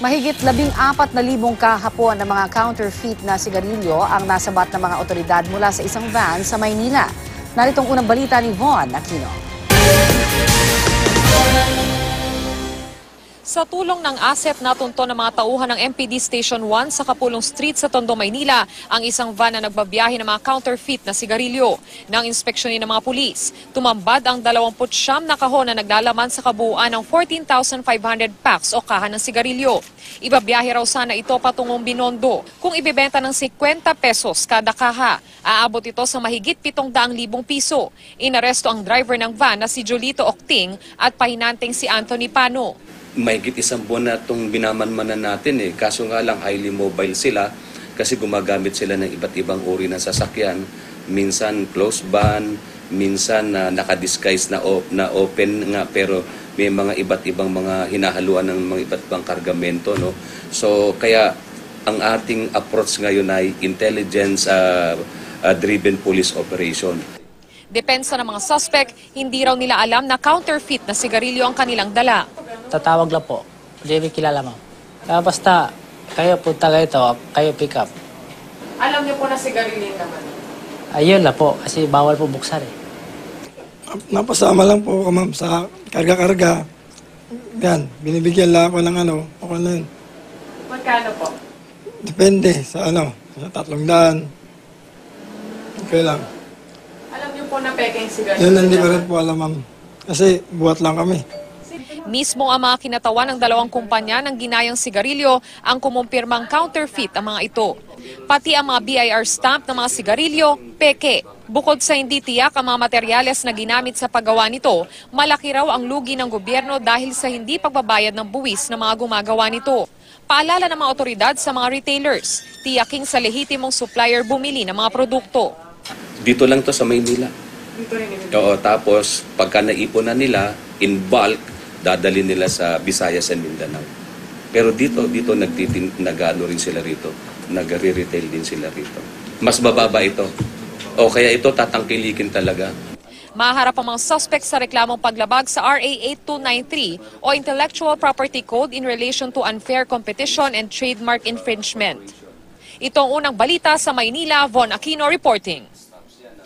Mahigit 14,000 kahapon ng mga counterfeit na sigarilyo ang nasabat ng mga otoridad mula sa isang van sa Maynila. Naritong unang balita ni Von Aquino. Sa tulong ng ASEP, natunto ng mga tauhan ng MPD Station 1 sa Kapulong Street sa Tondo, Maynila ang isang van na nagbabiyahe ng mga counterfeit na sigarilyo. Nang inspeksyonin ng mga pulis, tumambad ang 29 na kahon na naglalaman sa kabuuan ng 14,500 packs o kaha ng sigarilyo. Ibabiyahe raw sana ito patungong Binondo. Kung ibebenta ng 50 pesos kada kaha, aabot ito sa mahigit 700,000 piso. Inaresto ang driver ng van na si Jolito Octing at pahinanteng si Anthony Pano. Mahigit isang buwan na itong binamanmanan natin eh. Kaso nga lang highly mobile sila kasi gumagamit sila ng iba't ibang uri ng sasakyan. Minsan closed van, minsan nakadisguise na open nga pero may mga iba't ibang mga hinahaluan ng mga iba't ibang kargamento. No? So kaya ang ating approach ngayon ay intelligence-driven police operation. Depensa ng mga suspect, hindi raw nila alam na counterfeit na sigarilyo ang kanilang dala. Tatawag lang po. Hindi kilala mo. Basta kayo punta kayo pick up. Alam niyo po na sigarilyo naman. Ayun lang po kasi bawal po buksan eh. Napasama lang po ma'am sa karga-karga. Yan, binibigyan lang ako ng okay na yun. Magkano po? Depende sa sa 300. Okay lang. Alam niyo po na peking sigarilyo. Yan hindi ko rin po alam ma'am. Kasi buhat lang kami. Mismo ang mga kinatawan ng dalawang kumpanya ng ginayang sigarilyo ang kumumpirmang counterfeit ang mga ito. Pati ang mga BIR stamp ng mga sigarilyo, peke. Bukod sa hindi tiyak ang mga materyales na ginamit sa paggawa nito, malaki raw ang lugi ng gobyerno dahil sa hindi pagbabayad ng buwis ng mga gumagawa nito. Paalala ng mga otoridad sa mga retailers, tiyaking sa lehitimong supplier bumili ng mga produkto. Dito lang to sa Maynila. Oo, tapos pagka naipon na nila in bulk, dadali nila sa Visayas and Mindanao. Pero dito nag-ano rin sila rito. Nag-re-retail din sila rito. Mas bababa ito. O kaya ito tatangkilikin talaga. Maharap ang mga suspect sa reklamong paglabag sa RA 8293 o Intellectual Property Code in relation to unfair competition and trademark infringement. Ito ang unang balita sa Maynila, Von Aquino reporting.